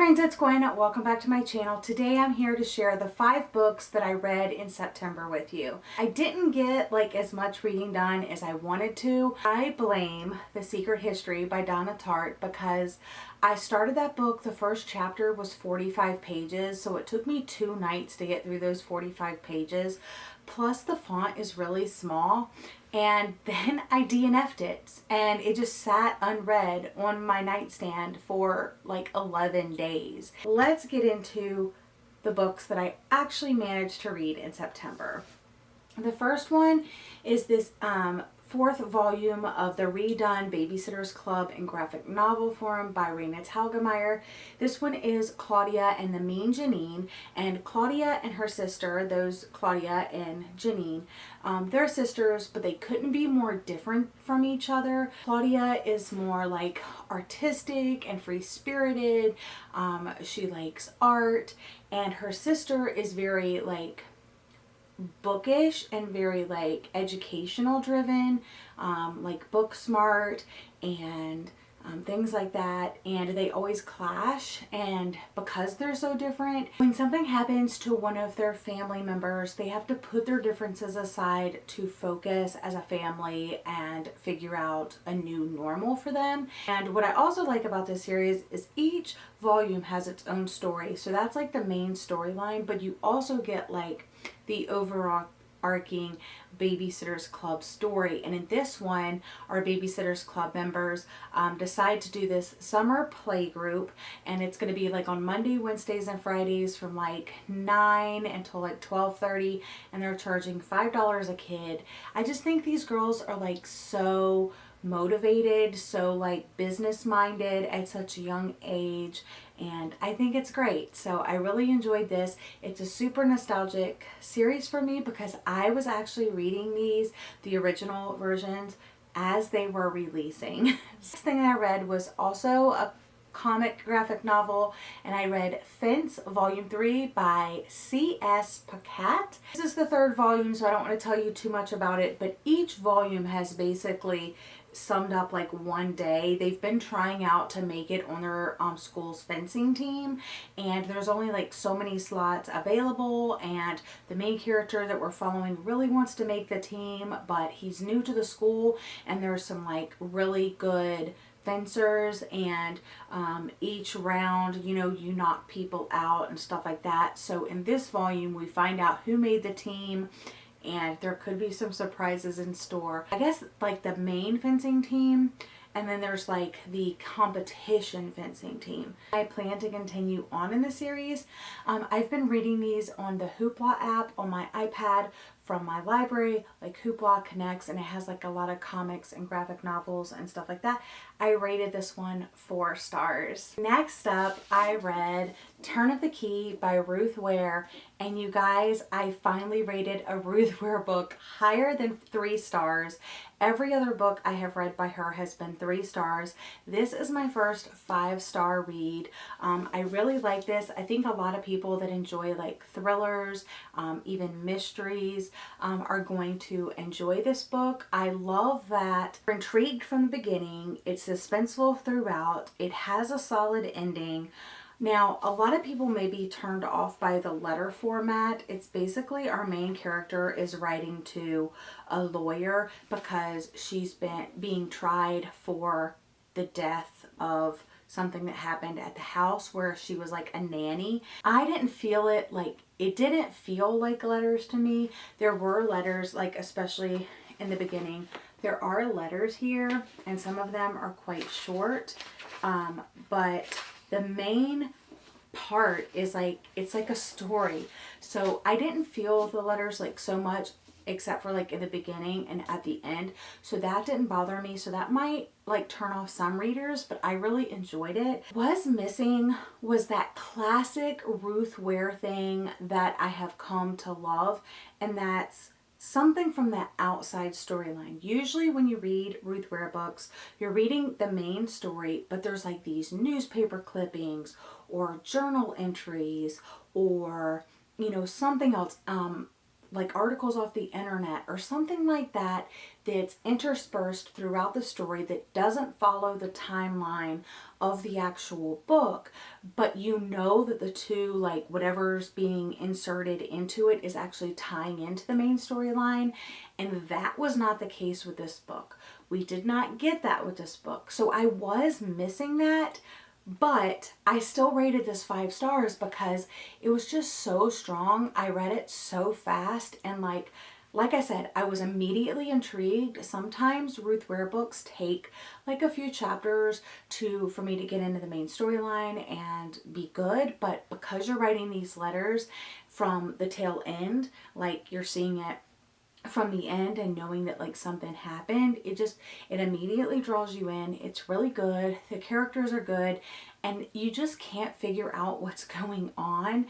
friends, it's Gwen. Welcome back to my channel. Today I'm here to share the 5 books that I read in September with you. I didn't get as much reading done as I wanted to. I blame The Secret History by Donna Tartt because I started that book. The first chapter was 45 pages, so it took me 2 nights to get through those 45 pages. Plus the font is really small. And then I DNF'd it and it just sat unread on my nightstand for 11 days. Let's get into the books that I actually managed to read in September. The first one is this 4th volume of the redone Babysitters Club in graphic novel form by Raina Telgemeier. This one is Claudia and the Mean Janine, and Claudia and her sister, those Claudia and Janine, they're sisters, but they couldn't be more different from each other. Claudia is more artistic and free-spirited. She likes art, and her sister is very bookish and very educational driven, book smart and things like that, and they always clash. And because they're so different, when something happens to one of their family members, they have to put their differences aside to focus as a family and figure out a new normal for them. And what I also like about this series is each volume has its own story, so that's the main storyline, but you also get the overarching Babysitters Club story. And in this one, our Babysitters Club members decide to do this summer play group, and it's going to be on Monday, Wednesdays, and Fridays from 9 until 12:30, and they're charging $5 a kid. I just think these girls are so motivated, so business minded at such a young age, and I think it's great. So I really enjoyed this. It's a super nostalgic series for me because I was actually reading the original versions as they were releasing. Next thing I read was also a comic graphic novel, and I read Fence Volume 3 by C.S. Pacat. This is the 3rd volume, so I don't want to tell you too much about it, but each volume has basically summed up one day. They've been trying out to make it on their school's fencing team, and there's only so many slots available, and the main character that we're following really wants to make the team, but he's new to the school, and there's some really good fencers, and each round you knock people out and stuff like that. So in this volume we find out who made the team, and there could be some surprises in store. I guess the main fencing team, and then there's the competition fencing team. I plan to continue on in the series. I've been reading these on the Hoopla app on my iPad from my library. Hoopla connects, and it has a lot of comics and graphic novels and stuff like that. I rated this one 4 stars. Next up, I read Turn of the Key by Ruth Ware, and you guys, I finally rated a Ruth Ware book higher than 3 stars. Every other book I have read by her has been 3 stars. This is my first 5-star read. I really like this. I think a lot of people that enjoy thrillers, even mysteries, are going to enjoy this book. I love that we're intrigued from the beginning. It's suspenseful throughout. It has a solid ending. Now, a lot of people may be turned off by the letter format. It's basically our main character is writing to a lawyer because she's being tried for the death of something that happened at the house where she was a nanny. I didn't feel it it didn't feel like letters to me. There were letters, especially in the beginning. There are letters here, and some of them are quite short, but the main part is it's a story. So I didn't feel the letters so much, except for in the beginning and at the end. So that didn't bother me. So that might turn off some readers, but I really enjoyed it. What was missing was that classic Ruth Ware thing that I have come to love, and that's something from that outside storyline. Usually when you read Ruth Ware books, you're reading the main story, but there's these newspaper clippings or journal entries or something else. like articles off the internet or something like that that's interspersed throughout the story that doesn't follow the timeline of the actual book, but you know that the two, like whatever's being inserted into it, is actually tying into the main storyline. And that was not the case with this book. We did not get that with this book. So I was missing that, but I still rated this 5 stars because it was just so strong. I read it so fast, and like I said, I was immediately intrigued. Sometimes Ruth Ware books take like a few chapters for me to get into the main storyline and be good, but because you're writing these letters from the tail end, like you're seeing it from the end and knowing that like something happened, it immediately draws you in. It's really good. The characters are good, and you just can't figure out what's going on.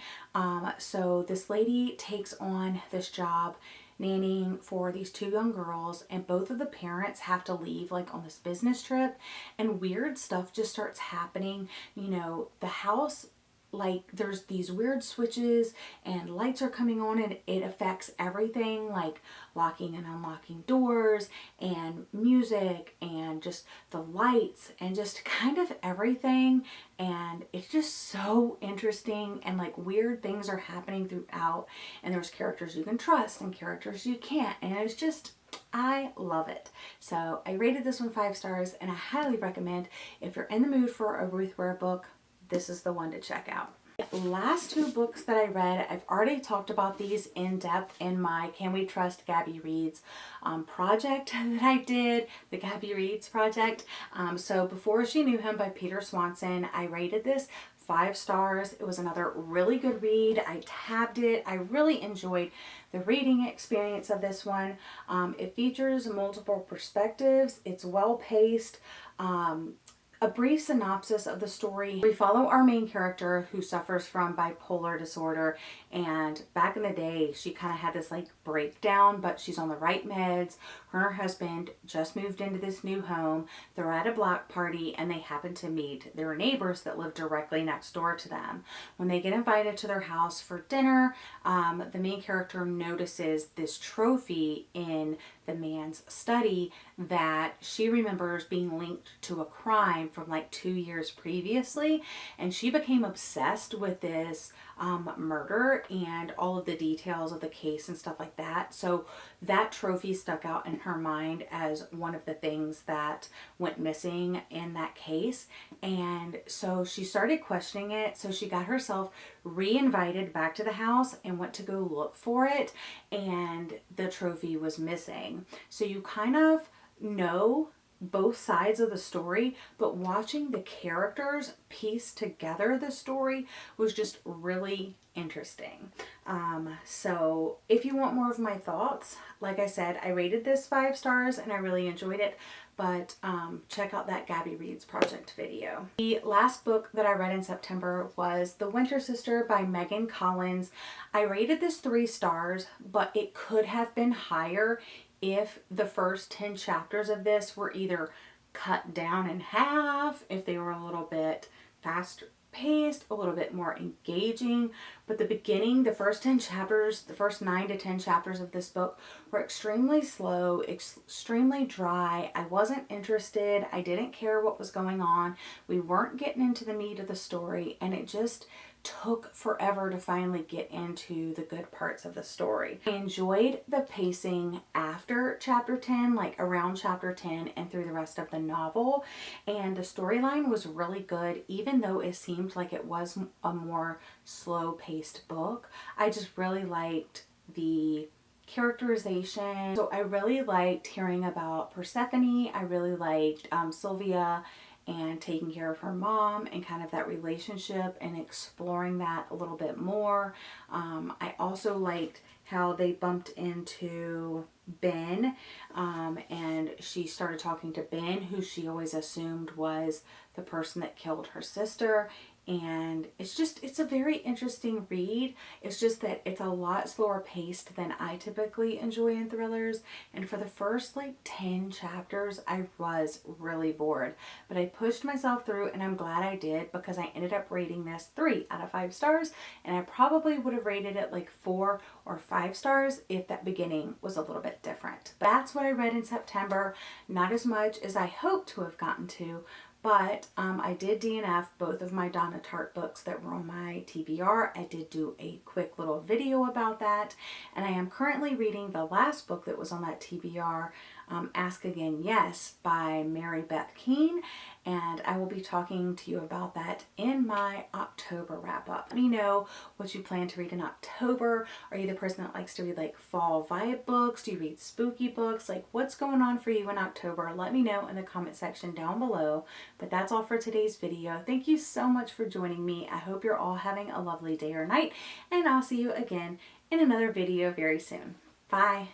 So this lady takes on this job nannying for these 2 young girls, and both of the parents have to leave like on this business trip, and weird stuff just starts happening. You know, the house, like there's these weird switches and lights are coming on, and it affects everything, like locking and unlocking doors and music and just the lights and just kind of everything. And it's just so interesting, and like weird things are happening throughout, and there's characters you can trust and characters you can't, and it's just, I love it. So I rated this one 5 stars, and I highly recommend, if you're in the mood for a Ruth Ware book, this is the one to check out. Last 2 books that I read, I've already talked about these in depth in my Can We Trust Gabby Reads project that I did, the Gabby Reads project. So Before She Knew Him by Peter Swanson, I rated this 5 stars. It was another really good read. I tabbed it. I really enjoyed the reading experience of this one. It features multiple perspectives. It's well paced. A brief synopsis of the story. We follow our main character who suffers from bipolar disorder, and back in the day she kind of had this like breakdown, but she's on the right meds. Her and her husband just moved into this new home. They're at a block party and they happen to meet their neighbors that live directly next door to them. When they get invited to their house for dinner, the main character notices this trophy in the man's study that she remembers being linked to a crime from like 2 years previously, and she became obsessed with this murder and all of the details of the case and stuff like that. So that trophy stuck out in her mind as one of the things that went missing in that case, and so she started questioning it. So she got herself re-invited back to the house and went to go look for it, and the trophy was missing. So you kind of know both sides of the story, but watching the characters piece together the story was just really interesting. So if you want more of my thoughts, like I said, I rated this 5 stars and I really enjoyed it, but check out that Gabby Reads project video. The last book that I read in September was The Winter Sister by Megan Collins. I rated this 3 stars, but it could have been higher if the first 10 chapters of this were either cut down in half, if they were a little bit faster paced, a little bit more engaging. But the beginning, the first 10 chapters, the first 9 to 10 chapters of this book were extremely slow, extremely dry. I wasn't interested. I didn't care what was going on. We weren't getting into the meat of the story, and it just took forever to finally get into the good parts of the story. I enjoyed the pacing after chapter 10, like around chapter 10 and through the rest of the novel, and the storyline was really good, even though it seemed like it was a more slow-paced book. I just really liked the characterization. So I really liked hearing about Persephone. I really liked Sylvia and taking care of her mom and kind of that relationship and exploring that a little bit more. I also liked how they bumped into Ben, and she started talking to Ben, who she always assumed was the person that killed her sister. and it's a very interesting read. It's just that it's a lot slower paced than I typically enjoy in thrillers, and for the first like 10 chapters I was really bored, but I pushed myself through, and I'm glad I did, because I ended up rating this 3 out of 5 stars, and I probably would have rated it like 4 or 5 stars if that beginning was a little bit different. But that's what I read in September. Not as much as I hoped to have gotten to, but I did DNF both of my Donna Tartt books that were on my TBR. I did do a quick little video about that, and I am currently reading the last book that was on that TBR, Ask Again Yes by Mary Beth Keane, and I will be talking to you about that in my October wrap up. Let me know what you plan to read in October. Are you the person that likes to read like fall vibe books? Do you read spooky books? Like, what's going on for you in October? Let me know in the comment section down below. But that's all for today's video. Thank you so much for joining me. I hope you're all having a lovely day or night, and I'll see you again in another video very soon. Bye.